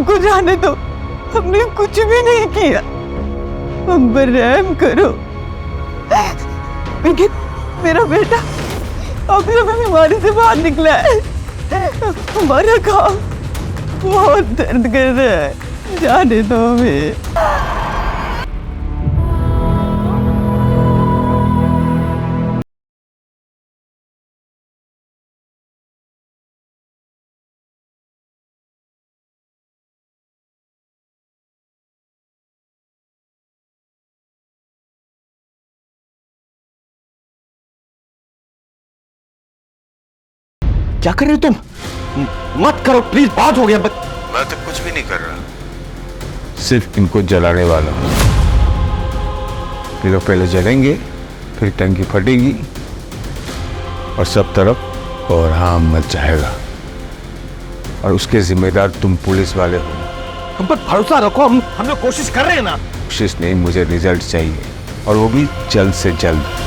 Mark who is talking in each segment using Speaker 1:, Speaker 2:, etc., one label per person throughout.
Speaker 1: हमको जाने दो, हमने कुछ भी नहीं किया, हम पर रहम करो। लेकिन मेरा बेटा अभी बीमारी से बाहर निकला है, हमारा काम बहुत दर्द कर रहा है, जाने दो हमें।
Speaker 2: क्या कर रहे हो तुम? मत करो प्लीज, बहुत हो गया।
Speaker 3: मैं तो कुछ भी नहीं कर रहा, सिर्फ इनको जलाने वाला हूं। ये लोग पहले जलेंगे, फिर टंकी फटेगी और सब तरफ कोहराम मच जाएगा, और उसके जिम्मेदार तुम पुलिस वाले हो।
Speaker 2: हम पर भरोसा रखो, हम लोग कोशिश कर रहे हैं ना।
Speaker 3: कोशिश नहीं, मुझे रिजल्ट चाहिए, और वो भी जल्द से जल्द।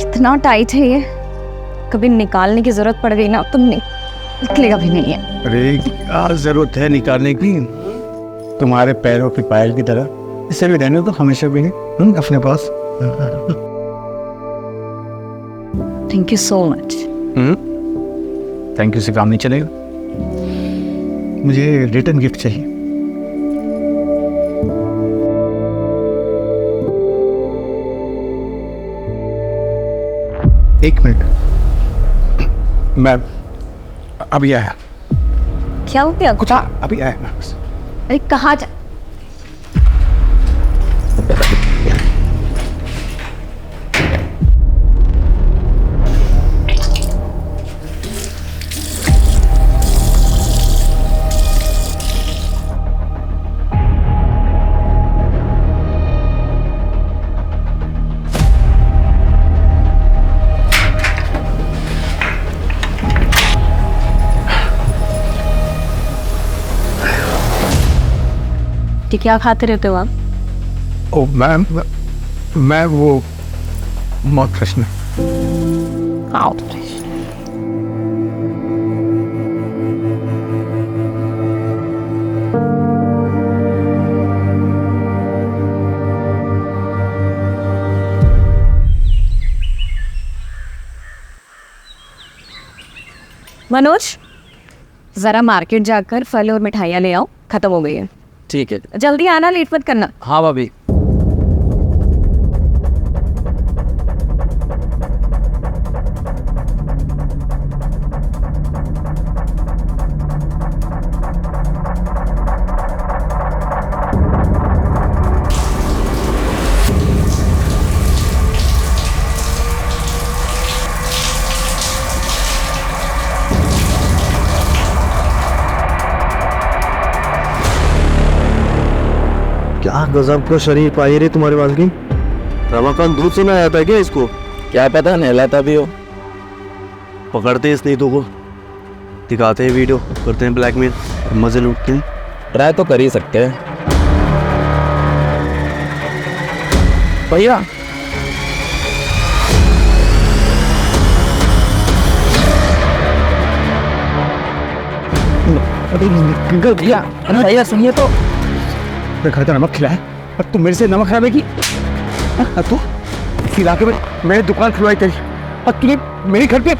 Speaker 4: कितना टाइट है ये, कभी निकालने की जरूरत पड़ गई ना तो निकलेगा भी नहीं है।
Speaker 5: अरे क्या जरूरत है निकालने की, तुम्हारे पैरों की पायल की तरह इसे भी रहने तो हमेशा भी है अपने पास।
Speaker 4: Thank you so much.
Speaker 5: Thank you से काम नहीं चलेगा, मुझे रिटर्न गिफ्ट चाहिए। एक मिनट, मैं अभी आया।
Speaker 4: क्या हो गया?
Speaker 5: कुछ अभी आया मैं बस।
Speaker 4: अरे कहाँ जा? क्या खाते रहते हो आप?
Speaker 5: ओ मैम, मैं वो मौत प्रश्न।
Speaker 4: मनोज, जरा मार्केट जाकर फल और मिठाइयाँ ले आओ, खत्म हो गई है।
Speaker 2: ठीक है,
Speaker 4: जल्दी आना, लेट मत करना।
Speaker 2: हाँ भाभी।
Speaker 6: क्या गजब का शरीर पाई रे तुम्हारे पास की। रमाकांत दूध से ना आया था क्या इसको?
Speaker 2: क्या पता, नहलाता भी हो।
Speaker 6: पकड़ते इस नीतू को, दिखाते हैं वीडियो, करते हैं ब्लैकमेल, मजे लूटते हैं।
Speaker 2: ट्राई तो कर ही सकते हैं भैया। भैया भैया सुनिए तो,
Speaker 5: घर का नमक खिलाया और तू मेरे से नमक खराबे की। तू इस इलाके में मैंने दुकान खुलवाई थी और तूने मेरे घर पे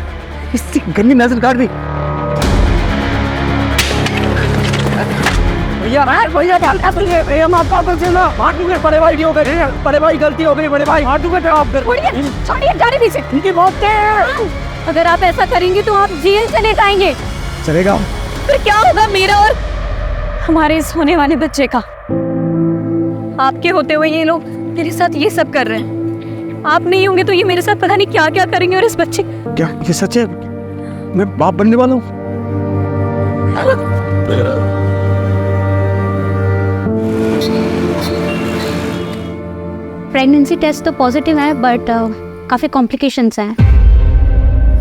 Speaker 5: इससे गंदी नजर काट दी।
Speaker 2: भैया भैया माफ कर देना, बड़े भाई की हो गई, बड़े भाई गलती हो गई, बड़े भाई हाथ टूटे आप कर।
Speaker 4: छोड़िए, जाने दीजिए।
Speaker 2: इनकी मौत है।
Speaker 4: अगर आप ऐसा करेंगे तो आप जेल चले जाएंगे।
Speaker 5: चलेगा?
Speaker 4: फिर क्या होगा मेरा और हमारे इस होने वाले बच्चे का? आपके होते हुए ये लोग मेरे साथ ये सब कर रहे हैं, आप नहीं होंगे तो ये मेरे साथ पता नहीं क्या क्या करेंगे। और इस बच्चे,
Speaker 5: क्या ये सच है? मैं बाप बनने वाला हूँ।
Speaker 7: प्रेगनेंसी टेस्ट तो पॉजिटिव है, बट काफ़ी कॉम्प्लिकेशंस हैं,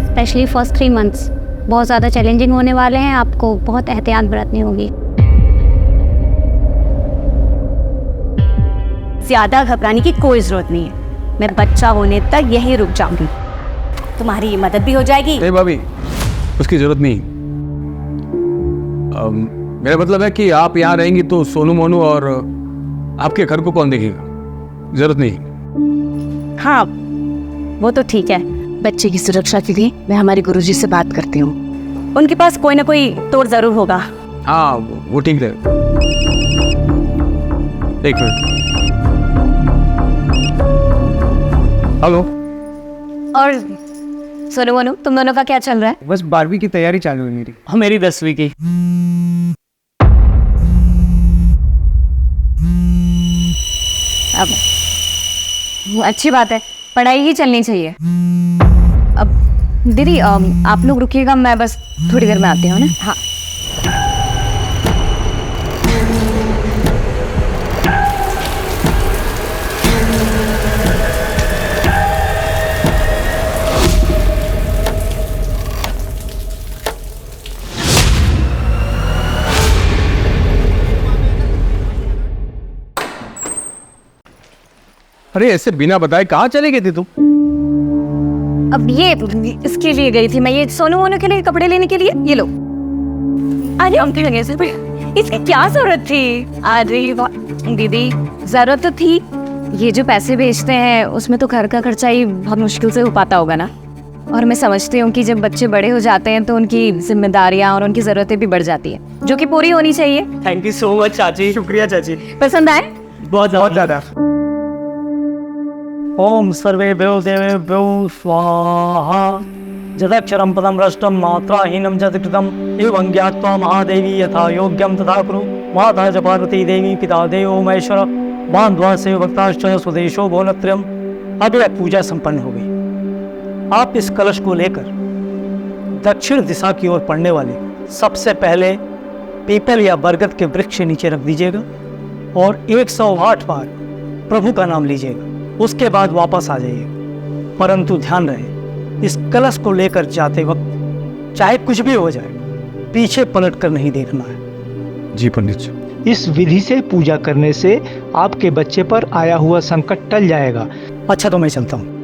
Speaker 7: स्पेशली फर्स्ट 3 मंथ्स बहुत ज़्यादा चैलेंजिंग होने वाले हैं। आपको बहुत एहतियात बरतनी होगी। ज़्यादा घबराने की कोई ज़रूरत नहीं है। मैं बच्चा होने तक यहीं रुक जाऊंगी, तुम्हारी मदद भी हो जाएगी।
Speaker 5: नहीं भाभी, उसकी जरूरत नहीं। मेरा मतलब है कि आप यहाँ रहेंगी तो सोनू मोनू और आपके घर को कौन देखेगा? जरूरत नहीं।
Speaker 7: हाँ वो तो ठीक है, बच्चे की सुरक्षा के लिए मैं हमारे गुरुजी से बात करती हूँ, उनके पास कोई ना कोई तोड़ जरूर होगा।
Speaker 5: हाँ वो ठीक है। एक मिनट। हेलो।
Speaker 7: और सोनू मोनू, तुम दोनों का क्या चल रहा है?
Speaker 2: बस 12वीं की तैयारी चालू है मेरी।
Speaker 1: हाँ, मेरी 10वीं की।
Speaker 7: अब अच्छी बात है, पढ़ाई ही चलनी चाहिए। अब दीदी आप लोग रुकिएगा, मैं बस थोड़ी देर में आती हूँ ना। हाँ
Speaker 5: अरे ऐसे बिना बताए कहाँ चले गए थे तुम?
Speaker 7: अब ये इसके लिए गई थी मैं, ये सोनू मोनू के लिए कपड़े लेने के लिए। ये लो। अरे हम लगे से इसकी क्या जरूरत थी? अरे दीदी जरूरत तो थी, ये जो पैसे भेजते हैं उसमें तो घर का खर्चा ही बहुत मुश्किल से हो पाता होगा ना। और मैं समझती हूँ कि जब बच्चे बड़े हो जाते हैं तो उनकी जिम्मेदारियाँ और उनकी ज़रूरतें भी बढ़ जाती है, जो कि पूरी होनी चाहिए।
Speaker 1: थैंक यू सो मच चाची।
Speaker 2: शुक्रिया चाची,
Speaker 7: पसंद आए?
Speaker 1: बहुत ज़्यादा।
Speaker 2: ओम सर्वेभ्यो देवेभ्यो स्वाहा। जदक्षरं पदं भ्रष्टं मात्राहीनं च कृतं एवं ज्ञात्वा महादेवी यथा योग्यं तथा कुरु। माता च पार्वती देवी, पिता देवो महेश्वर, बान्धवा से भक्ताश्च स्वदेशो भुवनत्रयम्। अब यह पूजा संपन्न हो गई। आप इस कलश को लेकर दक्षिण दिशा की ओर पड़ने वाले सबसे पहले पीपल या बरगद के वृक्ष के नीचे रख दीजिएगा और 108 बार प्रभु का नाम लीजिएगा। उसके बाद वापस आ जाइए, परंतु ध्यान रहे इस कलश को लेकर जाते वक्त चाहे कुछ भी हो जाए, पीछे पलट कर नहीं देखना है।
Speaker 5: जी पंडित जी।
Speaker 8: इस विधि से पूजा करने से आपके बच्चे पर आया हुआ संकट टल जाएगा।
Speaker 2: अच्छा तो मैं चलता हूँ।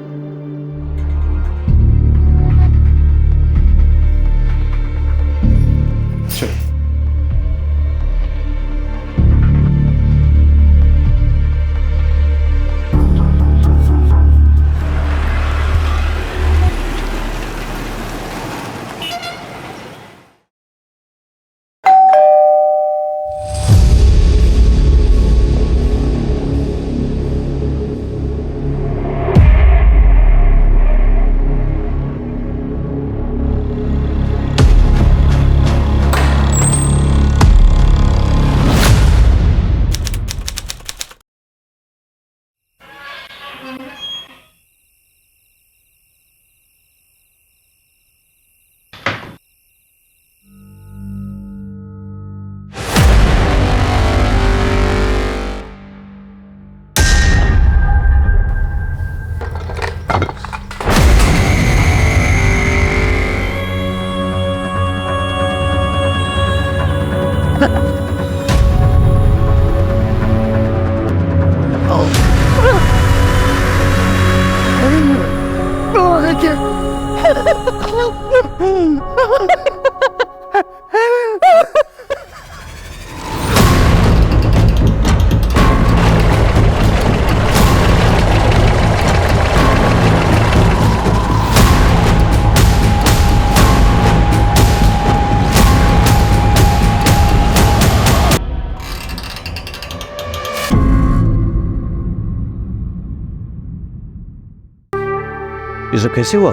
Speaker 6: ये सब कैसे हुआ?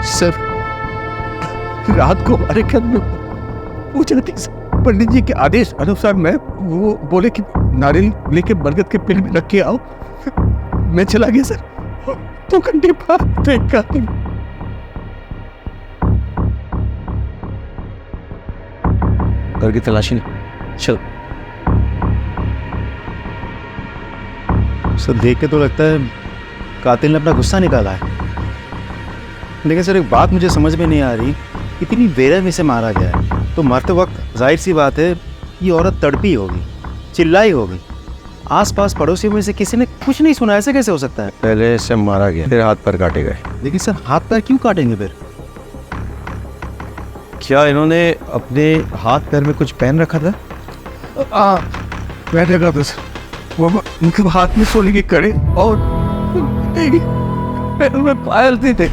Speaker 3: सर रात को हमारे घर में पूजा थी सर। पंडित जी के आदेश अनुसार मैं वो बोले कि नारियल लेके बरगद के पेड़ में रख के आओ, मैं चला गया सर। 2 घंटे बाद देखा
Speaker 6: घर की तलाशी ले। चल।
Speaker 9: सर देख के तो लगता है कातिल ने अपना गुस्सा निकाला है, लेकिन सर एक बात मुझे समझ में नहीं आ रही, इतनी बेरहमी से मारा गया है तो मरते वक्त जाहिर सी बात है ये औरत तड़पी होगी, चिल्लाई होगी, आसपास पड़ोसियों में से किसी ने कुछ नहीं सुना, ऐसे कैसे हो सकता है?
Speaker 3: पहले इसे मारा गया, फिर हाथ पर काटे गए।
Speaker 9: लेकिन सर हाथ पैर क्यों काटेंगे फिर?
Speaker 3: क्या इन्होंने अपने हाथ पैर में कुछ पहन रखा था?
Speaker 5: मैं देखा था सर, वो उनके हाथ में सोने की कड़े और पैरों में पायल थे।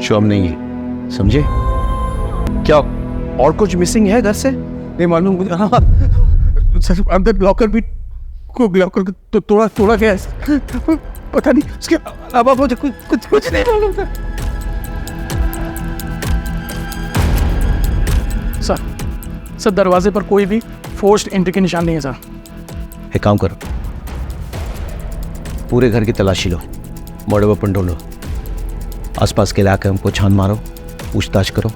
Speaker 3: शोम नहीं है, समझे? क्या और कुछ मिसिंग है घर से?
Speaker 5: नहीं मालूम मुझे। हाँ सर, अंदर लॉकर भी लॉकर तो तोड़ा गया है, पता नहीं उसके अलावा मुझे कुछ नहीं मालूम सर। दरवाजे पर कोई भी फोर्स्ड एंट्री के निशान नहीं है सर।
Speaker 6: एक काम करो, पूरे घर की तलाशी लो, मर्डर वेपन ढूंढो, आसपास के इलाके हमको छान मारो, पूछताछ करो,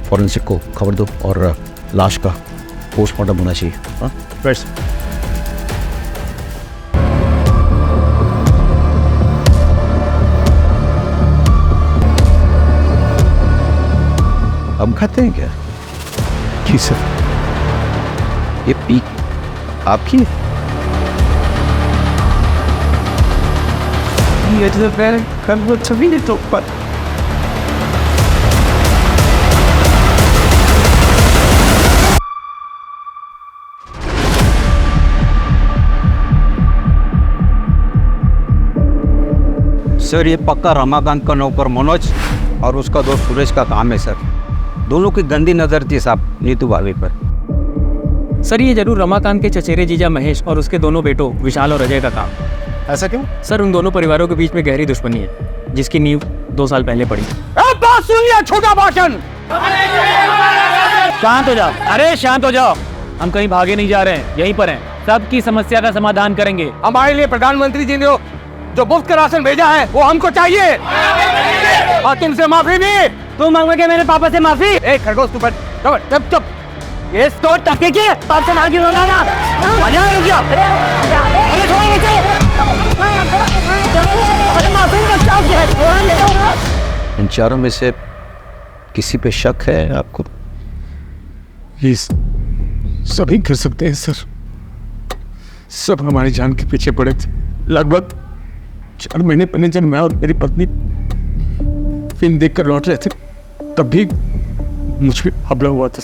Speaker 6: फॉरेंसिक को खबर दो और लाश का पोस्टमार्टम होना चाहिए। हाँ
Speaker 9: फ्रेश।
Speaker 3: हम खाते हैं क्या?
Speaker 5: जी सर।
Speaker 3: ये पीक आपकी है?
Speaker 5: ये तो पहले कल वो सभी ने तो पर
Speaker 10: सर, ये पक्का रमाकांत का नौकर मनोज और उसका दोस्त सुरेश का काम है सर। दोनों की गंदी नजर थी साहब नीतू भाभी पर।
Speaker 11: सर, ये जरूर रमाकांत के चचेरे जीजा महेश और उसके दोनों बेटों विशाल और अजय का काम।
Speaker 9: ऐसा क्यों?
Speaker 11: सर, उन दोनों परिवारों के बीच में गहरी दुश्मनी है, जिसकी नींव 2 साल पहले पड़ी।
Speaker 5: बात सुनिए छोटा भाषण।
Speaker 11: शांत हो जाओ। अरे शांत हो जाओ, हम कहीं भागे नहीं जा रहे हैं, यहीं पर हैं। सबकी समस्या का समाधान करेंगे।
Speaker 5: हमारे लिए प्रधानमंत्री जी ने जो मुफ्त का राशन भेजा है वो हमको चाहिए, और तुमसे माफी भी।
Speaker 2: तुम मांगोगे मेरे पापा से माफी?
Speaker 5: एक खरगोश तू चुप चुप।
Speaker 2: ये तो टके के पाप से मांगी होगा ना। मजा आ गया। अरे छोड़ नीचे। अरे माफी का क्या है?
Speaker 3: इन चारों में से किसी पे शक है आपको?
Speaker 5: प्लीज, सभी कर सकते हैं सर। सब हमारी जान के पीछे पड़े थे। लगभग 4 महीने पहले जब मैं और मेरी पत्नी फिल्म देखकर लौट रहे थे, तब भी मुझ पे हमला हुआ था।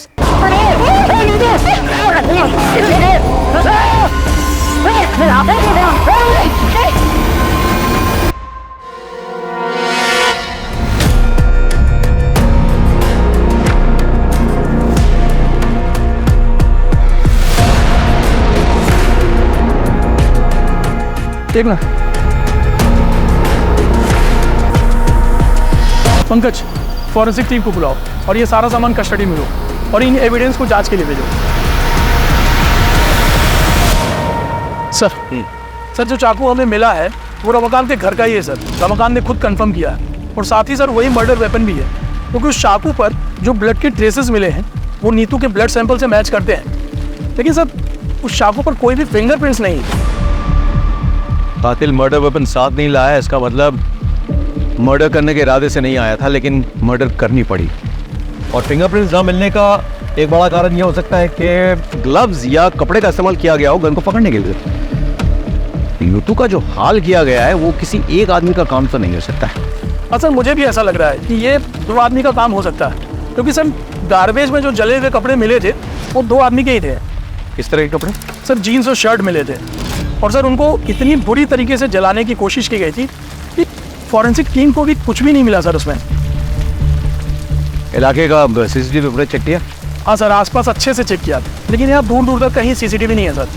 Speaker 5: देखना पंकज, फॉरेंसिक टीम को बुलाओ और ये सारा सामान कस्टडी में लो और इन एविडेंस को जांच के लिए भेजो। सर जो चाकू हमें मिला है वो रमाकांत के घर का ही है सर। रमाकांत ने खुद कंफर्म किया है, और साथ ही सर वही मर्डर वेपन भी है, क्योंकि उस चाकू पर जो ब्लड के ट्रेसेस मिले हैं वो नीतू के ब्लड सैंपल से मैच करते हैं। लेकिन सर उस चाकू पर कोई भी फिंगरप्रिंट्स नहीं है।
Speaker 3: कातिल मर्डर वेपन साथ नहीं लाया, इसका मतलब मर्डर करने के इरादे से नहीं आया था, लेकिन मर्डर करनी पड़ी। और फिंगरप्रिंट्स ना मिलने का एक बड़ा कारण यह हो सकता है कि ग्लव्स या कपड़े का इस्तेमाल किया गया हो गन को पकड़ने के लिए। नीतू का जो हाल किया गया है वो किसी एक आदमी का काम तो नहीं हो सकता है।
Speaker 5: हाँ सर, मुझे भी ऐसा लग रहा है कि ये 2 आदमी का काम हो सकता है, क्योंकि सर गार्बेज में जो जले हुए कपड़े मिले थे वो 2 आदमी के ही थे।
Speaker 3: किस तरह के कपड़े?
Speaker 5: सर जीन्स और शर्ट मिले थे, और सर उनको इतनी बुरी तरीके से जलाने की कोशिश की गई थी कि फॉरेंसिक टीम को भी कुछ भी नहीं मिला सर उसमें।
Speaker 3: इलाके का सीसीटीवी फुटेज चेक किया?
Speaker 5: हाँ सर, आसपास अच्छे से चेक किया, लेकिन यहाँ दूर दूर तक कहीं सीसीटीवी नहीं है सर।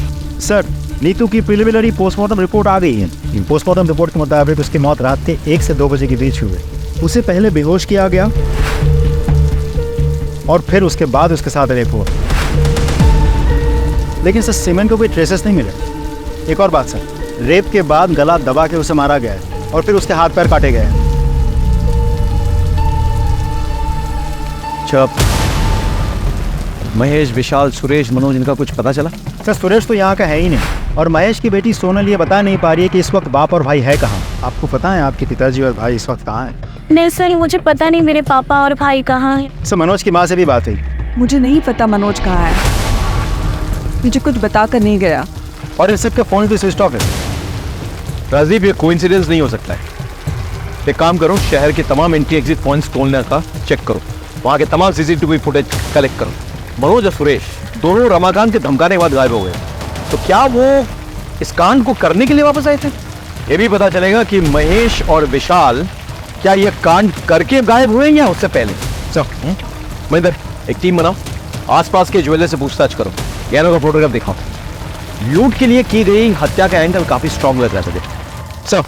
Speaker 9: सर, नीतू की प्रिलिमिनरी पोस्टमार्टम रिपोर्ट आ गई है। पोस्टमार्टम रिपोर्ट के मुताबिक उसकी मौत रात के 1 से 2 बजे के बीच हुई। उसे पहले बेहोश किया गया और फिर उसके बाद उसके साथ रेप हुआ। लेकिन सर सीमेंट को कोई ट्रेसेस नहीं मिले। एक और बात सर, रेप के बाद गला दबा के उसे मारा गया है और फिर उसके हाथ पैर काटे गए हैं।
Speaker 3: चुप। महेश, विशाल, सुरेश, मनोज, इनका कुछ पता चला?
Speaker 9: सर सुरेश तो यहाँ का है ही नहीं, और महेश की बेटी सोनल ये बता नहीं पा रही है कि इस वक्त बाप और भाई है कहाँ। आपको पता है आपके पिताजी और भाई इस वक्त कहाँ हैं?
Speaker 4: नहीं सर, मुझे पता नहीं मेरे पापा और भाई कहाँ हैं।
Speaker 9: सर मनोज की माँ से भी बात हुई।
Speaker 1: मुझे नहीं पता मनोज कहाँ है। मुझे कुछ बता कर नहीं गया।
Speaker 6: और इन सब के फोन भी स्विच ऑफ है। राजीव, ये कोइंसिडेंस नहीं हो सकता है। एक काम करो, शहर के तमाम एंट्री एग्जिट पॉइंट्स खोलने का चेक करो, वहां के तमाम सीसीटीवी फुटेज कलेक्ट करो। मनोज और सुरेश दोनों रमाकांत के धमकाने के बाद गायब हो गए, तो क्या वो इस कांड को करने के लिए वापस आए थे? ये भी पता चलेगा कि महेश और विशाल क्या ये कांड करके गायब हुए या उससे पहले। महेंद्र, एक टीम बनाओ, आसपास के ज्वेलर से पूछताछ करो, गहनों का फोटोग्राफ दिखाओ। लूट के लिए की गई हत्या का एंगल काफी स्ट्रॉन्ग लग रहा है। सर,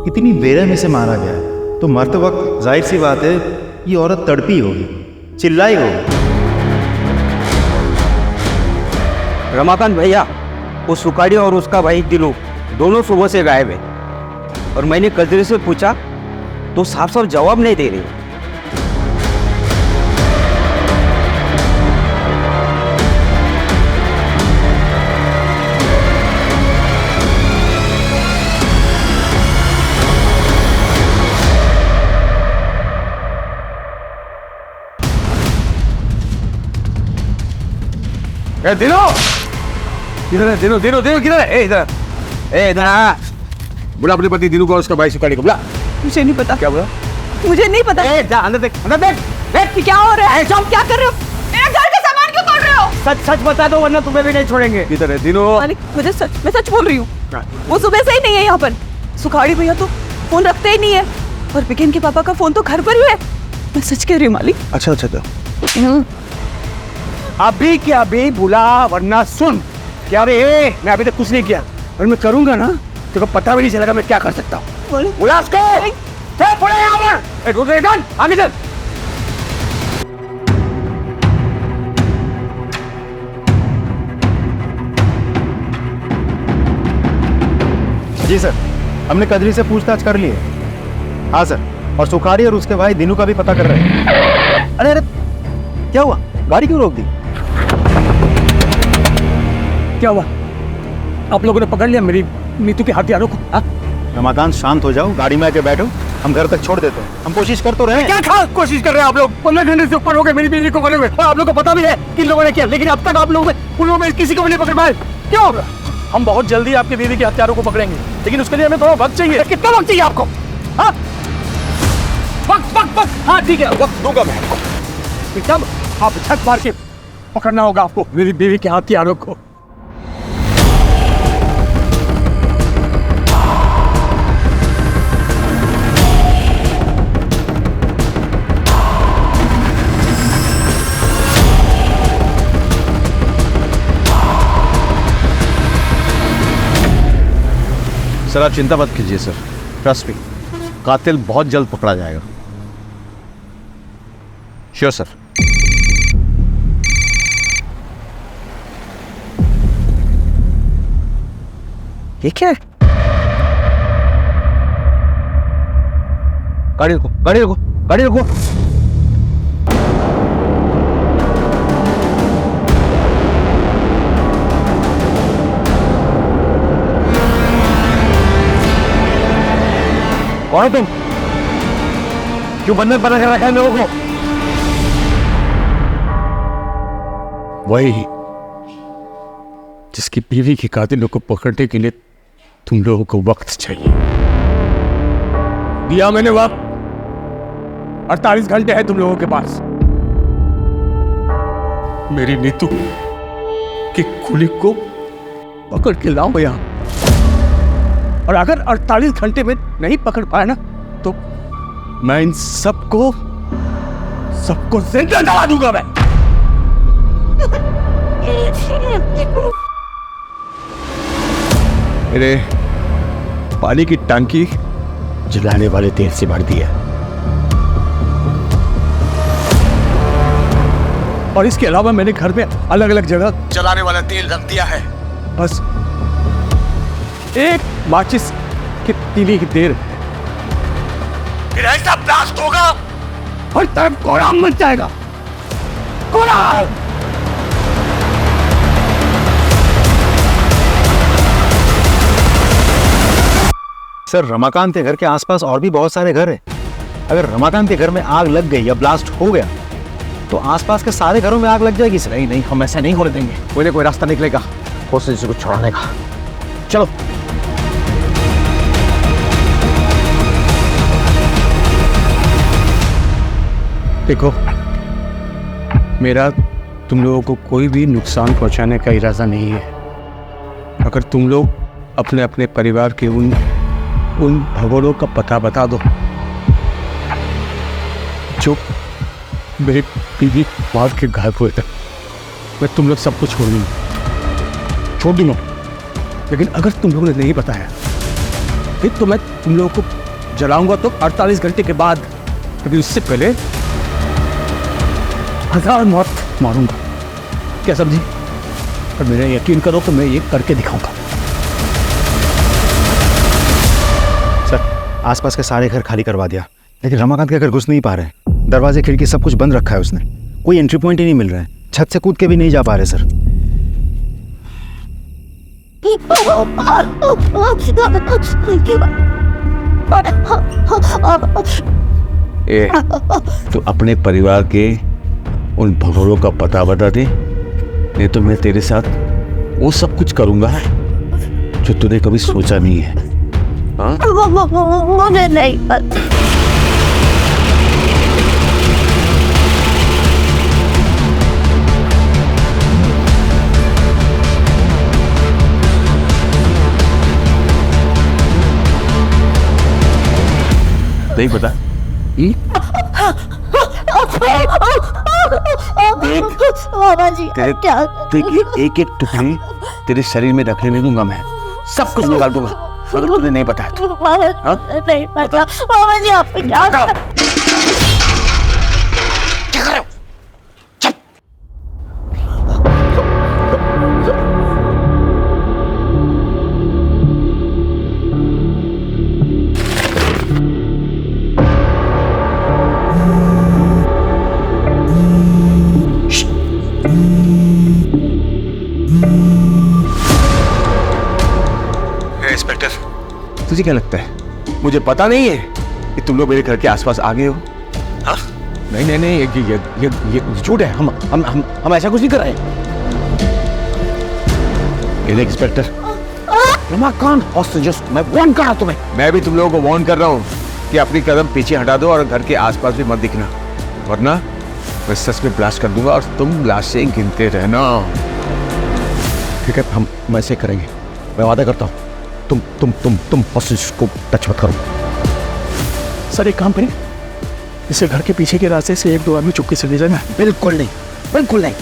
Speaker 9: इतनी बेरहमी से मारा गया है तो मरते वक्त जाहिर सी बात है ये औरत तड़पी होगी, चिल्लाई होगी।
Speaker 10: रमाकांत भैया, वो सुकाड़ी और उसका भाई दिलू दोनों सुबह से गायब है, और मैंने कजरी से पूछा तो साफ साफ जवाब नहीं दे रही।
Speaker 3: दिनो किधर है? दिनो दिनो दिनो किधर है? इधर बुला अपने पति दिनू को और उसका भाई सुकाड़ी को बुला।
Speaker 1: मुझे नहीं पता।
Speaker 3: क्या बोला?
Speaker 1: मुझे नहीं पता।
Speaker 3: जा अंदर देख, अंदर देख।
Speaker 1: क्या हो रहा है? क्या कर रहे हो? मेरे घर का सामान क्यों तोड़ रहे हो?
Speaker 2: सच सच बता दो वरना तुम्हें भी नहीं छोड़ेंगे।
Speaker 3: किधर है दिनो?
Speaker 1: मालिक, मैं सच बोल रही हूँ। वो सुबह से ही नहीं है यहाँ पर। सुखाड़ी भैया तो फोन रखते ही नहीं है, और बिकिन के पापा का फोन तो घर पर ही है। मैं सच कह रही हूँ मालिक।
Speaker 9: अच्छा अच्छा,
Speaker 2: अभी क्या अभी बुला, वरना सुन। क्या रे, मैं अभी तक कुछ नहीं किया, और मैं करूंगा ना तेरे को पता भी नहीं चलेगा मैं क्या कर सकता हूँ। बुला उसको। आगे चल।
Speaker 9: जी सर, हमने कजरी से पूछताछ कर ली है। हाँ सर, और सुखाड़ी और उसके भाई दिनू का भी पता कर रहे हैं। अरे अरे, क्या हुआ? गाड़ी क्यों रोक दी?
Speaker 2: क्या हुआ? आप लोगों ने पकड़ लिया मेरी नीतू के हथियारों को?
Speaker 9: रमाकांत, शांत हो जाओ, गाड़ी में आके बैठो, हम घर तक छोड़ देते हैं। हम कोशिश कर तो रहे हैं।
Speaker 2: क्या कोशिश कर रहे हैं आप लोग? 15 घंटे से ऊपर हो गए मेरी बीवी को पकड़े हुए, और आप लोग को पता भी है किन लोगों ने किया, लेकिन अब तक आप लोगों में किसी को भी नहीं पकड़ पाए। क्यों? हम बहुत जल्दी आपकी बीवी के हथियारों को पकड़ेंगे, लेकिन उसके लिए हमें थोड़ा वक्त चाहिए। कितना वक्त चाहिए आपको? हाँ, वक्त। हाँ ठीक है, वक्त दूंगा मैं आपको। एकदम आप छत मार के पकड़ना होगा आपको मेरी बीवी के हथियारों को।
Speaker 6: सर आप चिंता मत कीजिए सर, ट्रस्ट मी, कातिल बहुत जल्द पकड़ा जाएगा। Sure sir. ये क्या है? गाड़ी रुको, गाड़ी रुको, गाड़ी रुको। कौन है तुम? क्यों बंधन बना कर रखा है लोगों को?
Speaker 5: वही जिसकी बीवी के कातिलों को पकड़ने के लिए तुम लोगों को वक्त चाहिए। दिया मैंने वक्त, 48 घंटे है तुम लोगों के पास। मेरी नीतू की कुली को पकड़ के लाओ यहां, और अगर 48 घंटे में नहीं पकड़ पाया ना तो मैं इन सबको जिंदा जला दूंगा मैं।
Speaker 6: मेरे पानी की टंकी
Speaker 5: जलाने वाले तेल से भर दिया, और इसके अलावा मैंने घर में अलग अलग जगह जलाने वाला तेल रख दिया है। बस एक माचिस की तीली की देर, फिर ऐसा ब्लास्ट होगा और तरफ कोहराम मच जाएगा। कोहराम।
Speaker 9: सर रमाकांत के घर के आसपास और भी बहुत सारे घर हैं। अगर रमाकांत के घर में आग लग गई या ब्लास्ट हो गया तो आसपास के सारे घरों में आग लग जाएगी सर।
Speaker 6: नहीं, हम ऐसा नहीं होने देंगे। कोई ना कोई रास्ता निकलेगा होस्टेज को छुड़ाने का। चलो।
Speaker 5: देखो, मेरा तुम लोगों को कोई भी नुकसान पहुंचाने का इरादा नहीं है। अगर तुम लोग अपने अपने परिवार के उन भगोड़ों का पता बता दो जो मेरे बीवी मार के गायब हुए थे, मैं तुम लोग सबको छोड़ दूंगा। लेकिन अगर तुम लोगों ने नहीं बताया फिर तो मैं तुम लोगों को जलाऊंगा तो 48 घंटे के बाद, लेकिन उससे पहले 1000 मौत मारूंगा। क्या समझी? और मेरा यकीन करो तो मैं ये करके दिखाऊंगा।
Speaker 9: सर आसपास के सारे घर खाली करवा दिया, लेकिन रमाकांत के घर घुस नहीं पा रहे। दरवाजे खिड़की सब कुछ बंद रखा है उसने। कोई एंट्री पॉइंट ही नहीं मिल रहा है। छत से कूद के भी नहीं जा पा रहे सर।
Speaker 3: तो अपने परिवार के उन भगोड़ों का पता बता दे, नहीं तो मैं तेरे साथ वो सब कुछ करूंगा जो तूने कभी सोचा नहीं है।
Speaker 7: मुझे नहीं पता।
Speaker 3: नहीं पता? तेरे एक एक टुकड़े तेरे शरीर में रखने नहीं दूंगा मैं। सब कुछ निकाल दूंगा अगर तुझे नहीं पता है तो।
Speaker 7: नहीं पता मामा जी, आप क्या
Speaker 3: इंस्पेक्टर, तुझे क्या लगता है मुझे पता नहीं है कि तुम लोग मेरे घर के आसपास आ गए हो? हाँ?
Speaker 6: नहीं, ये झूठ है। हम ऐसा कुछ नहीं कर रहे।
Speaker 3: ये इंस्पेक्टर,
Speaker 6: रमाकांत हॉस्टेजेस, मैं वार्न कर रहा हूं तुम्हें।
Speaker 3: मैं भी तुम लोगों को वार्न कर रहा हूँ कि अपनी कदम पीछे हटा दो और घर के आसपास भी मत दिखना, वरना मैं सच में ब्लास्ट कर दूंगा और तुम लाशें गिनते रहना।
Speaker 6: ठीक है, हम ऐसे करेंगे। मैं वादा करता हूँ तुम हॉस्टेज को टच मत करो।
Speaker 5: सर एक काम करें, इसे घर के पीछे के रास्ते से 1-2 आदमी चुपके से ले जाना।
Speaker 6: बिल्कुल नहीं।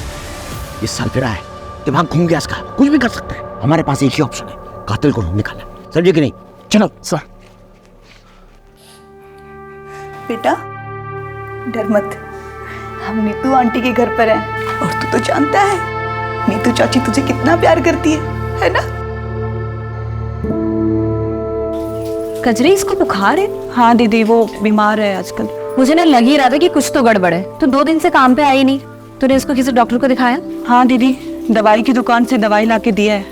Speaker 6: ये सालगिरह है, दिमाग घूम गया इसका, कुछ भी कर सकता है। हमारे पास एक ही ऑप्शन है, कातिल को निकालना। समझे कि नहीं? चलो
Speaker 5: सर।
Speaker 1: बेटा डर मत, हम नीतू आंटी के घर पर हैं और तू तो जानता है नीतू चाची तुझे कितना प्यार करती है ना?
Speaker 4: कजरी, इसको बुखार है?
Speaker 1: हाँ दीदी, वो बीमार है आजकल।
Speaker 4: मुझे ना लग ही रहा था कि कुछ तो गड़बड़ है। तो 2 दिन से काम पे आई नहीं, तूने इसको किसी डॉक्टर को दिखाया?
Speaker 1: हाँ दीदी, दवाई की दुकान से दवाई लाके दिया है।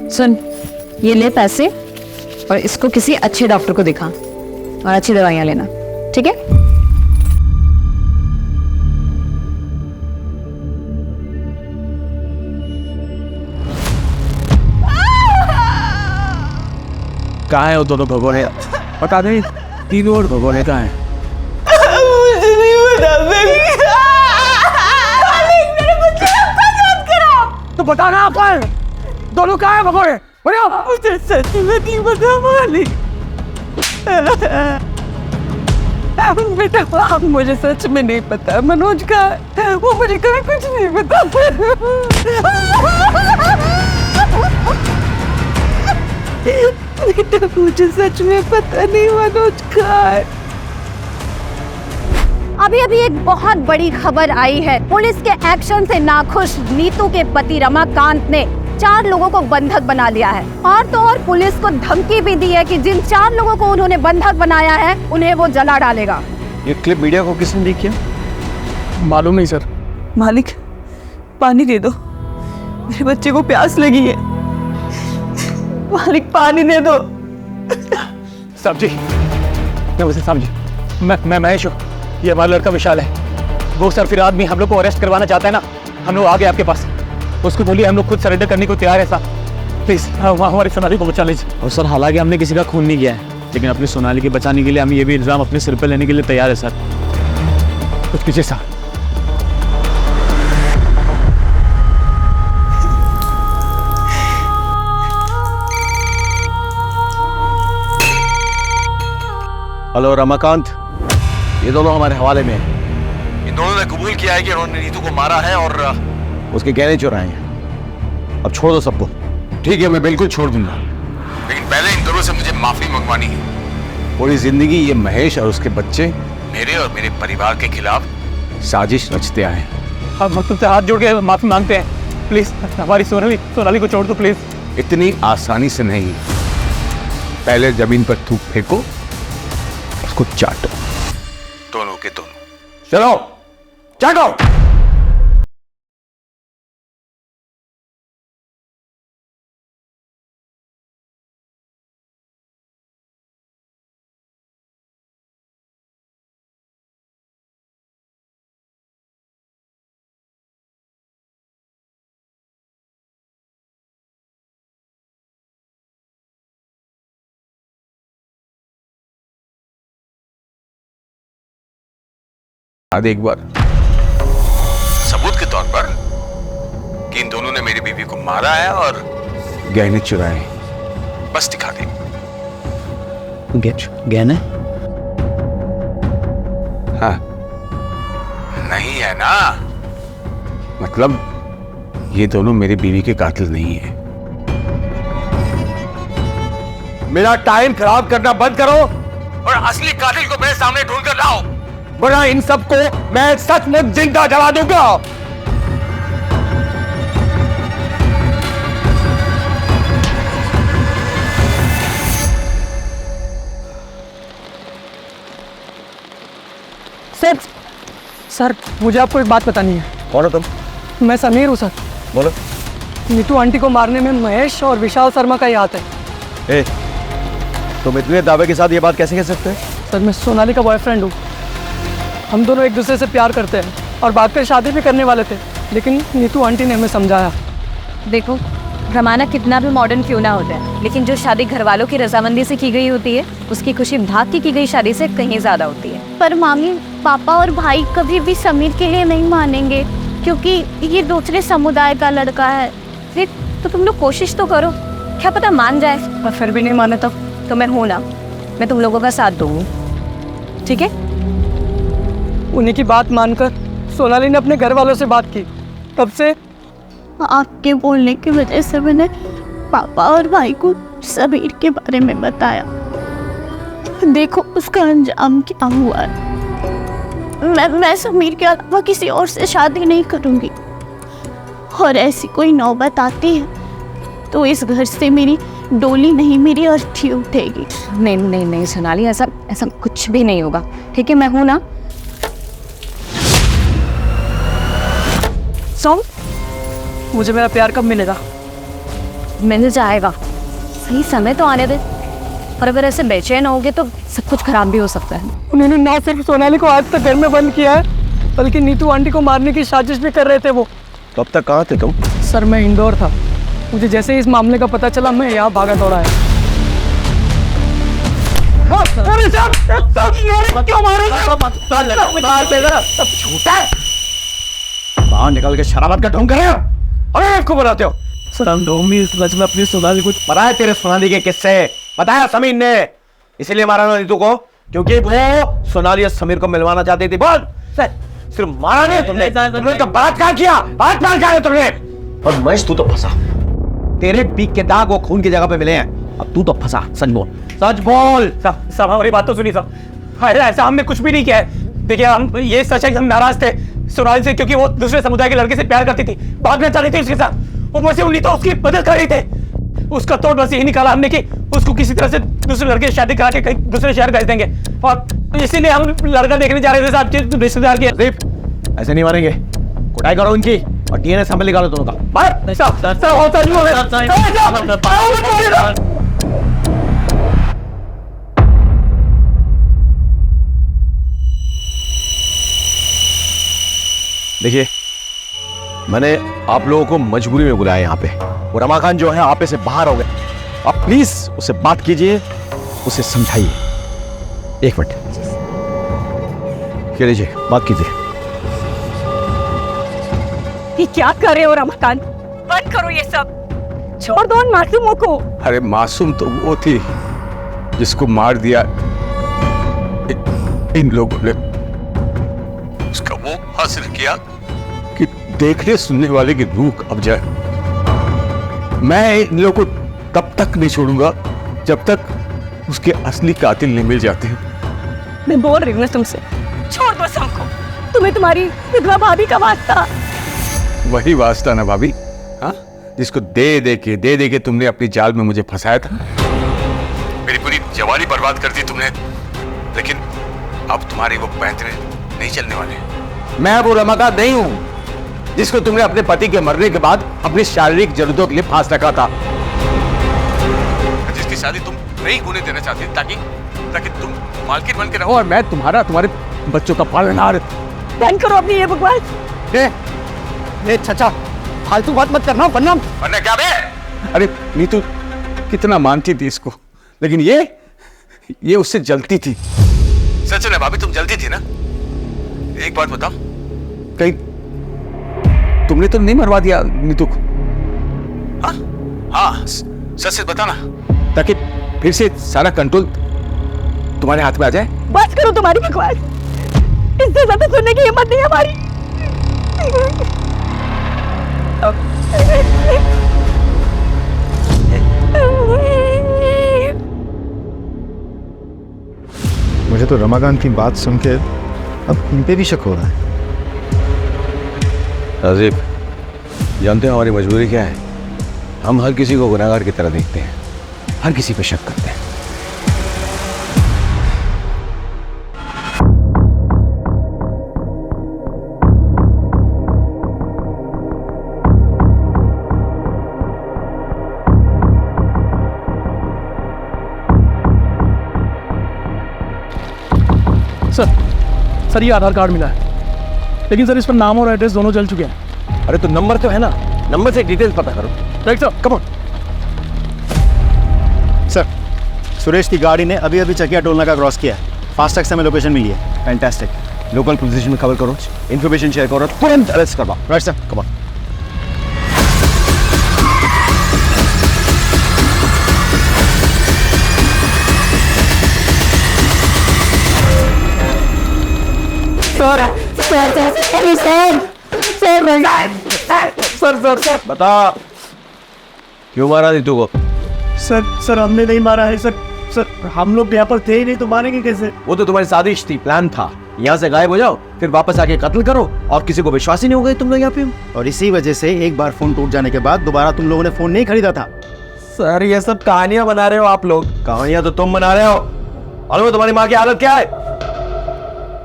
Speaker 4: सुन, ये ले पैसे और इसको किसी अच्छे डॉक्टर को दिखा और अच्छी दवाइयाँ लेना, ठीक है?
Speaker 5: कहाँ है वो दोनों भगोड़े? बता दे, तीनों और भगोड़े कहाँ हैं?
Speaker 1: मुझे नहीं पता। मेरे बच्चे का जान करो।
Speaker 5: तो बताना अपन, दोनों कहाँ हैं भगोड़े?
Speaker 1: मुझे सच में नहीं पता मालिक। बेटा मुझे सच में नहीं पता। मनोज का वो मुझे कभी कुछ नहीं पता। बेटा मुझे सच में पता नहीं मनोज का।
Speaker 7: अभी एक बहुत बड़ी खबर आई है। पुलिस के एक्शन से नाखुश नीतू के पति रमाकांत ने 4 लोगों को बंधक बना लिया है। और तो और पुलिस को धमकी भी दी है कि जिन 4 लोगों को उन्होंने बंधक बनाया है उन्हें वो जला डालेगा।
Speaker 10: ये क्लिप मीडिया को किसने लीक किया?
Speaker 5: मालूम नहीं सर।
Speaker 1: मालिक पानी दे दो, मेरे बच्चे को प्यास लगी है। मालिक पानी दे दो।
Speaker 11: साहब जी, नमस्ते साहब जी, मैं महेश हूँ, ये हमारा लड़का विशाल है। वो सर फिर आदमी हम लोग को अरेस्ट करवाना चाहता है ना, हम लोग आ गए आपके पास। उसको बोलिए हम लोग खुद सरेंडर करने को तैयार है साहब, प्लीज हमारी सोनाली को बचा लीजिए। और सर हालांकि हमने किसी का खून नहीं किया है, लेकिन अपनी सोनाली के बचाने के लिए हम ये भी इल्जाम अपने सिर पर लेने के लिए तैयार है सर। कुछ कीजिए साहब।
Speaker 6: हेलो रमाकांत, ये दोनों हमारे हवाले में हैं। इन दोनों ने कबूल किया है कि उन्होंने नीतू को मारा है और उसके गहने चुराए हैं। अब छोड़ दो सबको।
Speaker 3: ठीक है, मैं बिल्कुल छोड़ दूंगा, लेकिन पहले इन दोनों से मुझे माफी मंगवानी है।
Speaker 6: पूरी जिंदगी ये महेश और उसके बच्चे
Speaker 3: मेरे और मेरे परिवार के खिलाफ साजिश रचते आए हैं।
Speaker 11: हम तुमसे हाथ जोड़ के माफी मांगते हैं, प्लीज हमारी सोनाली को छोड़ दो प्लीज।
Speaker 3: इतनी आसानी से नहीं, पहले जमीन पर थूक फेंको, उसको चाटो, दोनों के दोनों।
Speaker 6: चलो चाटो।
Speaker 3: एक बार सबूत के तौर पर कि इन दोनों ने मेरी बीवी को मारा है और गहने चुराए, बस दिखा दे।
Speaker 6: गहने?
Speaker 3: हाँ, नहीं है ना, मतलब ये दोनों मेरी बीवी के कातिल नहीं है।
Speaker 6: मेरा टाइम खराब करना बंद करो
Speaker 3: और असली कातिल को मेरे सामने ढूंढ कर लाओ,
Speaker 6: वरना इन सबको मैं सचमुच जिंदा जला दूंगा।
Speaker 1: सर मुझे आपको एक बात बतानी है।
Speaker 6: कौन हो तुम?
Speaker 1: मैं समीर हूँ सर।
Speaker 6: बोलो।
Speaker 1: नीतू आंटी को मारने में महेश और विशाल शर्मा का ही हाथ है।
Speaker 6: ए, तुम इतने दावे के साथ ये बात कैसे कह सकते हो?
Speaker 1: सर मैं सोनाली का बॉयफ्रेंड हूँ। हम दोनों एक दूसरे से प्यार करते हैं और बाद में शादी भी करने वाले थे, लेकिन नीतू आंटी ने हमें समझाया।
Speaker 7: देखो, रमाना कितना भी मॉडर्न क्यों ना होता है, लेकिन जो शादी घर वालों की रजामंदी से की गई होती है, उसकी खुशी भाग की गई शादी से कहीं ज़्यादा होती है।
Speaker 12: पर मामी, पापा और भाई कभी भी समीर के लिए नहीं मानेंगे, क्योंकि ये दूसरे समुदाय का लड़का है।
Speaker 7: फिर तो तुम लोग कोशिश तो करो, क्या पता मान जाए।
Speaker 1: और फिर भी नहीं माने
Speaker 7: तो मैं हूँ ना, मैं तुम लोगों का साथ दूँगी, ठीक है?
Speaker 1: उन्हीं की बात मानकर सोनाली ने अपने घर वालों से बात की। तब से
Speaker 12: आपके बोलने की वजह से मैंने पापा और भाई को समीर के बारे में बताया। देखो उसका अंजाम क्या हुआ है। मैं समीर के अलावा किसी और से शादी नहीं करूंगी, और ऐसी कोई नौबत आती है तो इस घर से मेरी डोली नहीं, मेरी अर्थी उठेगी।
Speaker 7: नहीं नहीं नहीं सोनाली, ऐसा कुछ भी नहीं होगा, ठीक है? मैं हूँ ना।
Speaker 1: सॉन्ग, मुझे मेरा प्यार कब मिलेगा?
Speaker 7: मिल जाएगा, सही समय तो आने दे। और अगर ऐसे बेचैन होगे तो सब कुछ खराब भी हो सकता है।
Speaker 1: उन्होंने ना सिर्फ सोनाली को आज तक घर में बंद किया है, बल्कि नीतू आंटी को मारने की साजिश भी कर रहे थे वो।
Speaker 6: तब तक कहाँ थे तुम?
Speaker 1: सर मैं इंदौर था। मुझे जैसे ही इस मामले का पता चला, मैं यहाँ भागा दौड़ा है।
Speaker 6: बाहर निकल के शराबत का ढोंग कर रहे हो और आपको बनाते हो।
Speaker 11: सर हम दो में अपनी सोनाली को
Speaker 6: पता है तेरे सोनाली के किस्से? बताया समीर ने, इसीलिए मारा ना नीतू को, क्योंकि वो सोनाली और समीर को मिलवाना चाहती थी। बोल, सिर्फ मारा नहीं तुमने, तुमने तो बलात्कार किया, बलात्कार किया तुमने। और महेश तू तो फंसा, तेरे पीक के दाग वो खून की जगह पे मिले हैं। अब तू तो फंसा, सच बोल, सच बोल।
Speaker 11: सब हमारी बात तो सुनी सब। ऐसा हमने कुछ भी नहीं किया है। देखिए, हम ये सच है कि हम नाराज थे सोनाली से, क्योंकि वो दूसरे समुदाय के लड़के से प्यार करती थी, भागना चाहती थी उसके साथ। ऊपर से उन्हीं तो उसकी मदद कर रही थे। उसका तोड़ बस यही निकाला हमने कि उसको किसी तरह से दूसरे लड़के से शादी करा के कहीं दूसरे शहर भेज देंगे, और इसीलिए हम लड़का देखने जा रहे थे साहब, रिश्तेदार के।
Speaker 6: ऐसे नहीं मारेंगे, कुटाई करो उनकी और डीएनए सैंपल निकालो दोनों का। बाहर। देखिए, मैंने आप लोगों को मजबूरी में बुलाया यहाँ पे, और रमाकांत जो है आपे से बाहर हो गए। आप प्लीज उससे बात कीजिए, उसे समझाइए। एक मिनट, कह लीजिए, बात कीजिए।
Speaker 4: ये क्या कर रहे हो रमाकांत? बंद करो ये सब, छोड़ दो उन मासूमों को।
Speaker 3: अरे मासूम तो वो थी जिसको मार दिया इन लोगों ने। उसका वो हासिल किया कि देखने सुनने वाले की रूह अब जाए। मैं इन लोगों को तब तक नहीं छोड़ूंगा जब तक उसके असली कातिल नहीं मिल जाते।
Speaker 4: मैं बोल रही हूँ ना तुमसे, छोड़ दो सबको। तुम्हें तुम्हारी विधवा भाभी का वास्ता।
Speaker 3: वही वास्ता ना भाभी, हाँ, जिसको दे दे के तुमने अपनी जाल में मुझे फंसाया था। मेरी पूरी जवानी बर्बाद कर दी तुमने, लेकिन अब तुम्हारी वो पैंतरे नहीं चलने वाले।
Speaker 6: मैं वो रमाकांत नहीं हूं जिसको तुमने अपने पति के मरने के बाद अपनी शारीरिक जरूरतों के लिए फांस रखा था,
Speaker 3: जिसकी शादी तुम नहीं होने देना चाहती ताकि तुम मालकिन बन के रहो और मैं तुम्हारे बच्चों का पालनहार।
Speaker 4: बंद करो अपनी ये बकवास।
Speaker 9: चाचा, फालतू बात मत करना, वरना
Speaker 3: क्या बे? अरे नीतू कितना मानती थी इसको, लेकिन ये उससे जलती थी। सच है भाभी, तुम जलती थी ना। एक बात बताओ, कहीं तुमने तो नहीं मरवा दिया नीतू को? हाँ, सच बताना, ताकि फिर से सारा कंट्रोल तुम्हारे हाथ में आ जाए।
Speaker 4: बस करो तुम्हारी बकवास, इससे ज्यादा सुनने की हिम्मत नहीं हमारी।
Speaker 9: मुझे तो रमाकांत की बात सुन के अब इन पे भी शक हो रहा है।
Speaker 6: राजीव, जानते हैं हमारी मजबूरी क्या है? हम हर किसी को गुनहगार की तरह देखते हैं, हर किसी पे शक करते हैं।
Speaker 11: सर ये आधार कार्ड मिला है, लेकिन सर इस पर नाम और एड्रेस दोनों जल चुके हैं।
Speaker 6: अरे तो नंबर तो है ना, नंबर से डिटेल्स पता करो।
Speaker 11: Right sir, come on.
Speaker 9: Sir, Suresh की गाड़ी ने अभी चकिया टोलना का क्रॉस किया है। फास्टैग से हमें लोकेशन मिली है।
Speaker 6: फैंटास्टिक। लोकल पुलिस में खबर करो, इन्फॉर्मेशन शेयर करो, तुरंत अरेस्ट करवाओ।
Speaker 9: Right sir, come on.
Speaker 11: Sir
Speaker 6: बता, क्यों मारा नीतू को?
Speaker 11: सर हमने नहीं मारा है सर हम लोग यहाँ पर थे ही नहीं, तो मारेंगे कैसे?
Speaker 6: वो तो तुम्हारी साजिश थी, प्लान था। यहाँ से गायब हो जाओ, फिर वापस आके कत्ल करो, और किसी को विश्वास ही नहीं हो गए तुम लोग यहाँ पे।
Speaker 9: और इसी वजह से एक बार फोन टूट जाने के बाद दोबारा तुम लोगों ने फोन नहीं खरीदा था।
Speaker 6: सर ये सब कहानियां बना रहे हो आप लोग। कहानियां तो तुम बना रहे हो। और तुम्हारी माँ की हालत क्या है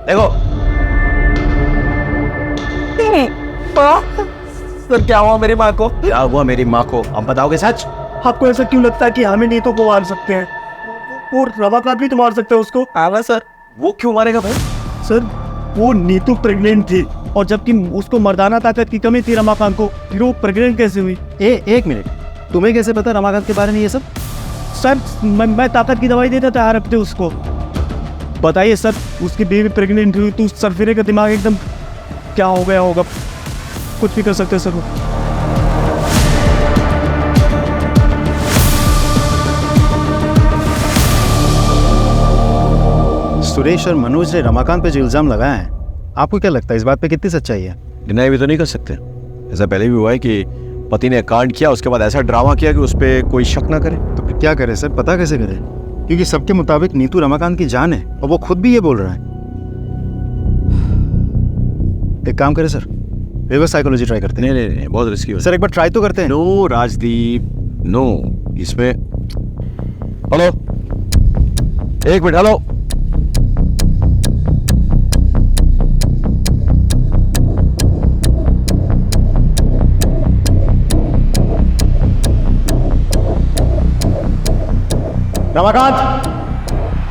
Speaker 6: देखो।
Speaker 11: सर क्या हुआ मेरी माँ को?
Speaker 6: क्या हुआ मेरी माँ को, अब बताओगे सच?
Speaker 11: आपको ऐसा क्यों लगता है कि हमें नीतू को मार सकते हैं? वो रमाकांत भी तो मार सकते हैं उसको।
Speaker 6: आवा सर, वो क्यों मारेगा भाई?
Speaker 11: सर वो नीतू प्रेग्नेंट थी, और जबकि उसको मर्दाना ताकत की कमी थी रमाकांत को, फिर वो प्रेग्नेंट कैसे हुई?
Speaker 9: एक मिनट, तुम्हें कैसे पता रमाकांत के बारे में ये सब?
Speaker 11: सर मैं ताकत की दवाई देता था हर हफ्ते उसको। बताइए सर, उसकी बेबी प्रेग्नेंट हुई तो उस सरफिरे का दिमाग एकदम क्या हो गया होगा, कुछ भी कर सकते हैं सर वो।
Speaker 9: सुरेश और मनोज ने रमाकांत पे जो इल्जाम लगाया है, आपको क्या लगता है इस बात पे कितनी सच्चाई है?
Speaker 6: डिनाई भी तो नहीं कर सकते। ऐसा पहले भी हुआ है कि पति ने कांड किया, उसके बाद ऐसा ड्रामा किया कि उस पर कोई शक ना करे।
Speaker 9: तो फिर क्या करे सर, पता कैसे करे? क्योंकि सबके मुताबिक नीतू रमाकांत की जान है, और वो खुद भी ये बोल रहा है। एक काम करें सर, रिवर्स साइकोलॉजी ट्राई करते हैं।
Speaker 6: नहीं, बहुत रिस्की हो
Speaker 9: सर, एक बार ट्राई तो करते हैं।
Speaker 6: No Rajdeep, no. इसमें हेलो, एक मिनट, हेलो।
Speaker 9: रमाकांत,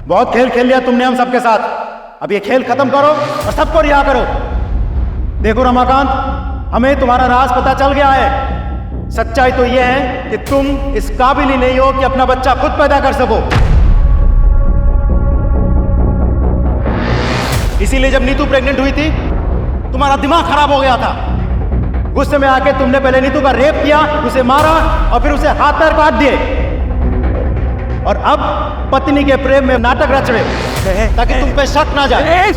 Speaker 9: बहुत खेल खेल लिया तुमने हम सबके साथ। अब ये खेल खत्म करो और सबको रिहा करो। देखो रमाकांत, हमें तुम्हारा राज पता चल गया है। सच्चाई तो यह है कि तुम इस काबिल ही नहीं हो कि अपना बच्चा खुद पैदा कर सको। इसीलिए जब नीतू प्रेग्नेंट हुई थी, तुम्हारा दिमाग खराब हो गया था। गुस्से में आके तुमने पहले नीतू का रेप किया, उसे मारा और फिर उसे हाथ पैर काट दिए। और अब पत्नी के प्रेम में नाटक रच रहे हो ताकि तुम पे शक ना जाए।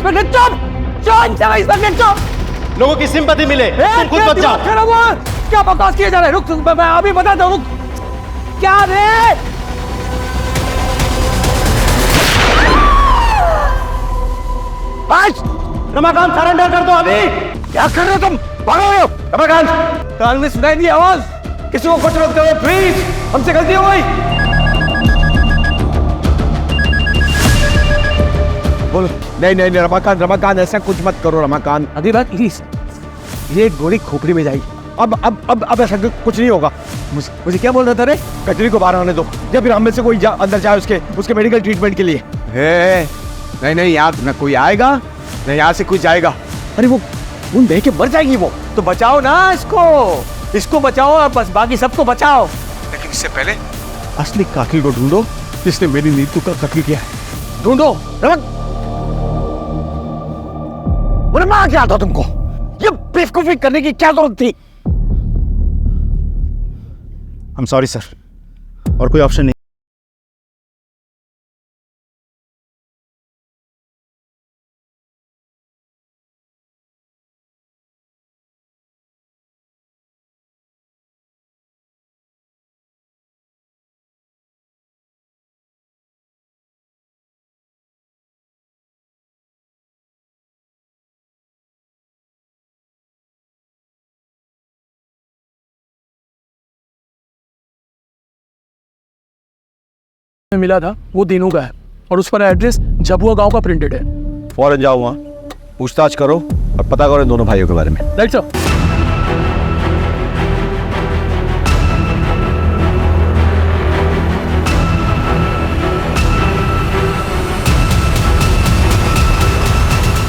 Speaker 9: लोगों की सिंपैथी मिले, तुम खुद बच जाओ।
Speaker 11: क्या बकवास किए जा रहे हैं? रुक, मैं अभी बताता हूँ। क्या रे?
Speaker 9: रमाकांत, सरेंडर कर दो अभी।
Speaker 11: क्या कर रहे हो तुम? भागो रमाकांत। कान में सुनाई दी आवाज? किसी को कुछ मत करो प्लीज, हमसे गलती हो गई।
Speaker 6: बोलो। नहीं नहीं नहीं रमाकांत, रमाकांत ऐसा कुछ मत करो रमाकांत।
Speaker 11: अभी बात प्लीज, ये गोली खोपड़ी में जाएगी।
Speaker 6: अब ऐसा कुछ नहीं होगा।
Speaker 11: मुझे क्या बोल रहा था रे?
Speaker 6: कचरी को बाहर आने दो, या फिर हम में से कोई अंदर जाए उसके मेडिकल ट्रीटमेंट के लिए।
Speaker 3: नहीं नहीं, यहाँ ना कोई आएगा ना यहाँ से कोई जाएगा।
Speaker 6: अरे वो बह के मर जाएगी वो।
Speaker 11: तो बचाओ ना इसको बचाओ और बस बाकी सबको बचाओ।
Speaker 3: लेकिन इससे पहले
Speaker 6: असली कातिल को ढूंढो जिसने मेरी नीतू का कत्ल किया है। ढूंढो। मां क्या था तुमको? ये बेवकूफी करने की क्या जरूरत थी?
Speaker 9: I'm sorry सर, और कोई ऑप्शन नहीं।
Speaker 11: मिला था वो दिनू का है और उस पर एड्रेस झबुआ गांव का प्रिंटेड है।
Speaker 6: फौरन जाओ वहां, पूछताछ करो और पता करो इन दोनों भाइयों के बारे में।
Speaker 11: Right sir.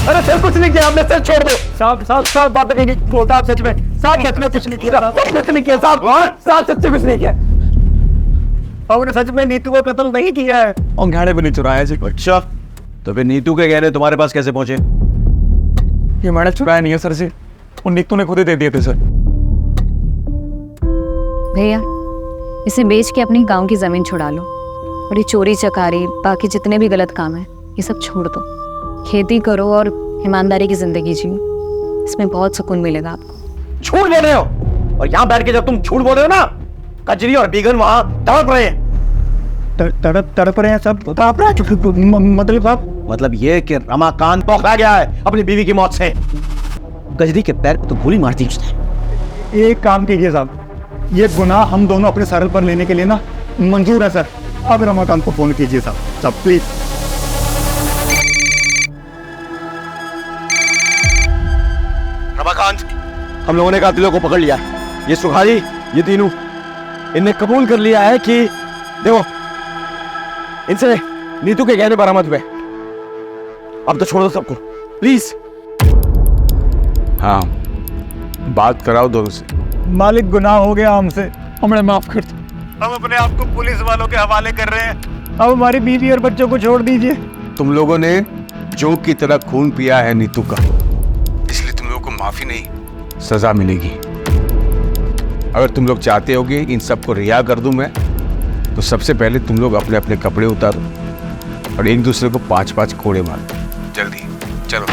Speaker 11: अरे सर कुछ नहीं किया हमने, सर छोड़ दो। साहब बात नहीं बोलता आप सच में। साहब सच में कुछ नहीं किया, कुछ नहीं किया साहब सच में कुछ नहीं किया। हमने सच में नीतू को कत्ल नहीं किया है और गहने भी नहीं चुराया जी।
Speaker 6: अच्छा, तो फिर नीतू के गहने तुम्हारे पास कैसे पहुंचे?
Speaker 11: ये मैंने चुराया नहीं है सर जी, वो नीतू ने खुद ही दे दिए थे सर।
Speaker 7: भैया इसे बेच के अपनी गांव की जमीन छुड़ा लो और ये चोरी चकारी बाकी जितने भी गलत काम है ये सब छोड़ दो। खेती करो और ईमानदारी की जिंदगी जियो, इसमें बहुत सुकून मिलेगा आपको।
Speaker 6: झूठ बोल रहे हो, और यहाँ बैठ के जब तुम झूठ बोल रहे हो ना, कजरी और बीगन वहां तड़प रहे हैं।
Speaker 9: तड़प रहे हैं सब?
Speaker 6: मतलब ये कि रमाकांत पकड़ा गया है अपनी बीवी की मौत से। गजरी के पैर को तो गोली मार दी उसने।
Speaker 9: एक काम कीजिए साहब, ये गुनाह हम दोनों अपने सर पर लेने के लिए ना मंजूर है सर। अब रमाकांत को फोन कीजिए साहब प्लीज।
Speaker 6: रमाकांत, हम लोगों ने कातिलों को पकड़ लिया है। ये सुखारी, ये तीनों, इनने कबूल कर लिया है कि देखो इनसे नीतू के गहने बरामद हुए। अब तो छोड़ दो सबको प्लीज।
Speaker 3: हाँ, बात कराओ दोनों से।
Speaker 9: मालिक, गुनाह हो गया हमसे,
Speaker 11: हमें माफ कर दो।
Speaker 9: हम अपने आप को पुलिस वालों के हवाले कर रहे हैं। अब हमारी बीवी और बच्चों को छोड़ दीजिए।
Speaker 3: तुम लोगों ने जोग की तरह खून पिया है नीतू का, इसलिए तुम लोगों को माफी नहीं, सजा मिलेगी। अगर तुम लोग चाहते होगे इन सबको रिहा कर दूं मैं, तो सबसे पहले तुम लोग अपने अपने कपड़े उतारो और एक दूसरे को 5-5 कोड़े मारो। जल्दी चलो।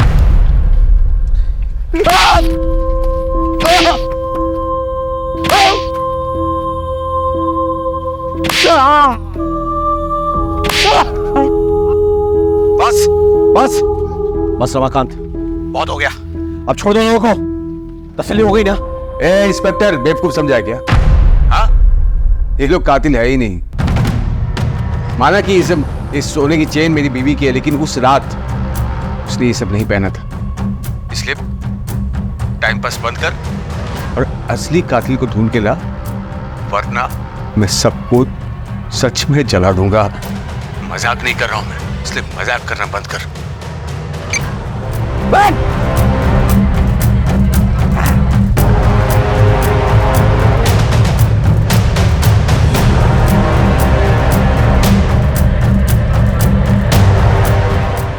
Speaker 6: बस बस बस रमाकांत, बहुत हो गया। अब छोड़ दो लोगों को, तसल्ली हो गई ना?
Speaker 3: ए इंस्पेक्टर, बेवकूफ समझा क्या? हाँ, ये लोग कातिल है ही नहीं। माना कि इस सोने की चेन मेरी बीवी की है, लेकिन उस रात उसने ये सब नहीं पहना था। इसलिए टाइम पास बंद कर और असली कातिल को ढूंढ के ला, वरना मैं सबको सच में जला दूंगा। मजाक नहीं कर रहा हूं मैं, इसलिए मजाक करना बंद कर।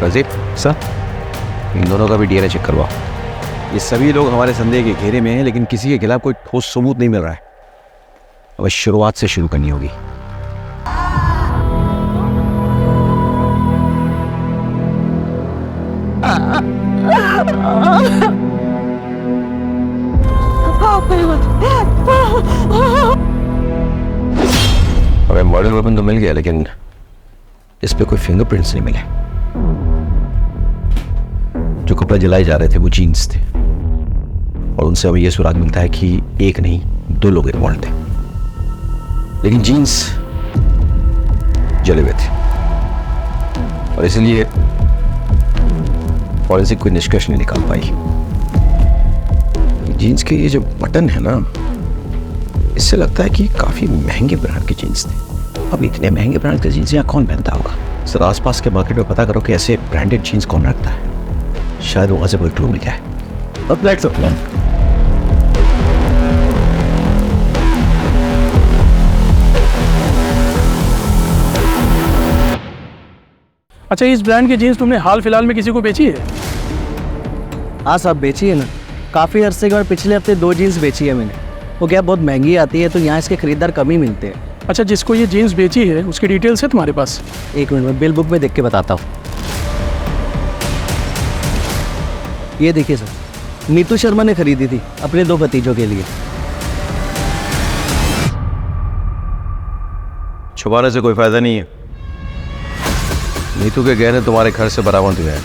Speaker 6: रजीब सर, इन दोनों का भी डीएनए चेक करवाओ। ये सभी लोग हमारे संदेह के घेरे में हैं, लेकिन किसी के खिलाफ कोई ठोस सबूत नहीं मिल रहा है। अब शुरुआत से शुरू करनी होगी। हमें मर्डर वेपन तो मिल गया, लेकिन इस पे कोई फिंगरप्रिंट्स नहीं मिले। जो कपड़े जलाए जा रहे थे वो जीन्स थे, और उनसे हमें यह सुराग मिलता है कि एक नहीं 2 लोग इन्वॉल्व थे, लेकिन जीन्स जले हुए थे, और इसलिए फॉरेंसिक कोई निष्कर्ष नहीं निकाल पाई। जीन्स के ये जो बटन है ना, इससे लगता है कि काफी महंगे ब्रांड के जीन्स थे। अब इतने महंगे ब्रांड के जीन्स यहाँ कौन पहनता होगा? सर, आसपास के मार्केट में पता करो कि ऐसे ब्रांडेड जीन्स कौन रखता है। शायद वहां से कोई क्लू मिल जाए। अब लेट्स गो।
Speaker 11: अच्छा, इस ब्रांड की जीन्स तुमने हाल फिलहाल में किसी को बेची है?
Speaker 2: हाँ साहब, बेची है ना। काफ़ी अरसे के बाद पिछले हफ्ते 2 जीन्स बेची है मैंने। वो क्या बहुत महंगी आती है, तो यहाँ इसके खरीदार कम ही मिलते हैं।
Speaker 11: अच्छा, जिसको ये जीन्स बेची है उसकी डिटेल्स है तुम्हारे पास?
Speaker 2: एक मिनट में बिल बुक में देख के बताता हूँ। ये देखिए सर, नीतू शर्मा ने खरीदी थी अपने 2 भतीजों के लिए।
Speaker 6: छुपाने से कोई फायदा नहीं है। नीतू के गहने तुम्हारे घर से बरामद हुए हैं।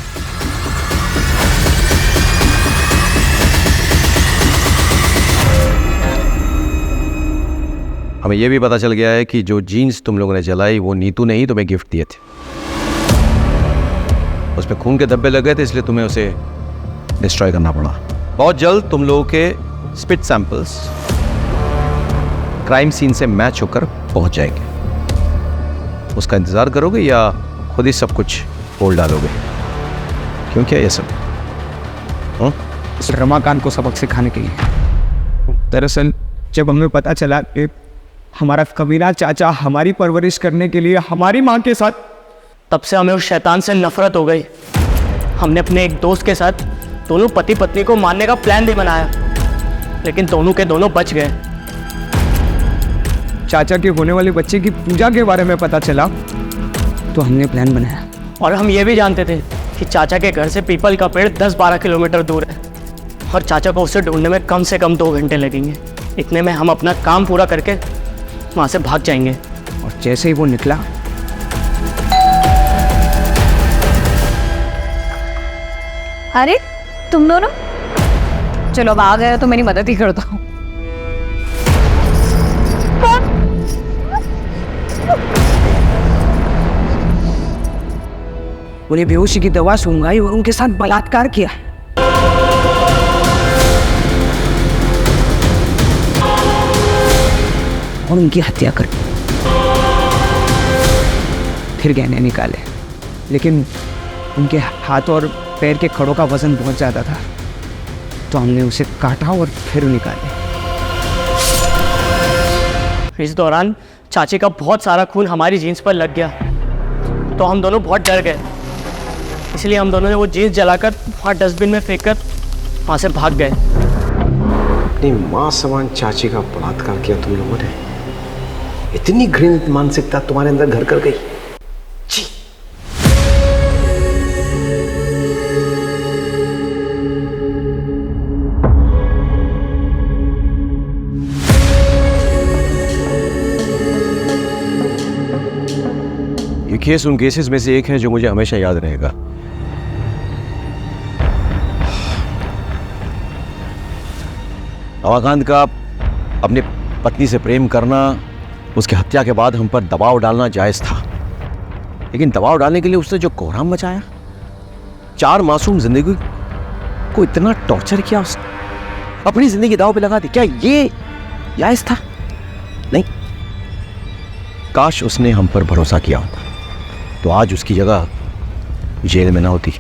Speaker 6: हमें यह भी पता चल गया है कि जो जीन्स तुम लोगों ने जलाई वो नीतू ने ही तुम्हें गिफ्ट दिए थे। उसमें खून के धब्बे लग गए थे, इसलिए तुम्हें उसे डिस्ट्रॉय करना पड़ा। बहुत जल्द तुम लोगों के स्पिट सैंपल्स क्राइम सीन से मैच होकर पहुंच जाएंगे। उसका इंतजार करोगे या खुद ही सब कुछ बोल डालोगे? क्यों, क्या ये सब?
Speaker 5: रमाकांत को सबक सिखाने के लिए। दरअसल जब हमें पता चला कि हमारा कमीना चाचा हमारी परवरिश करने के लिए हमारी माँ के साथ,
Speaker 2: तब से हमें उस शैतान से नफरत हो गई। हमने अपने एक दोस्त के साथ दोनों पति पत्नी को मारने का प्लान भी बनाया, लेकिन दोनों के दोनों बच गए।
Speaker 5: चाचा के होने वाले बच्चे की पूजा के बारे में पता चला तो हमने प्लान बनाया।
Speaker 2: और हम ये भी जानते थे कि चाचा के घर से पीपल का पेड़ 10-12 किलोमीटर दूर है, और चाचा को उसे ढूंढने में कम से कम 2 घंटे लगेंगे। इतने में हम अपना काम पूरा करके वहाँ से भाग जाएंगे।
Speaker 5: और जैसे ही वो निकला,
Speaker 4: अरे तुम दोनों, चलो अब आ गए तो मेरी मदद ही करता हूँ।
Speaker 5: उन्हें बेहोशी की दवा सूंघाई और उनके साथ बलात्कार किया। और उनकी हत्या कर दी। फिर गहने निकाले, लेकिन उनके हाथ और पैर के खड़ों का वजन बहुत ज़्यादा था, तो हमने उसे काटा और फिर निकाले।
Speaker 2: इस दौरान चाची का बहुत सारा खून हमारी जीन्स पर लग गया, तो हम दोनों बहुत डर गए। इसलिए हम दोनों ने वो जीन्स जलाकर वहाँ डस्टबिन में फेंक कर वहाँ से भाग गए।
Speaker 6: अपनी माँ समान चाची का बलात्कार किया तुम लोगों ने। इतनी घृणित मानसिकता तुम्हारे अंदर घर कर गई। ये केस उन केसेस में से एक है जो मुझे हमेशा याद रहेगा। रमाकांत का अपनी पत्नी से प्रेम करना, उसकी हत्या के बाद हम पर दबाव डालना जायज था, लेकिन दबाव डालने के लिए उसने जो कोहराम मचाया, 4 मासूम जिंदगी को इतना टॉर्चर किया, उसने अपनी जिंदगी दांव पे लगा दी। क्या ये जायज था? नहीं। काश उसने हम पर भरोसा किया होता, तो आज उसकी जगह जेल में ना होती।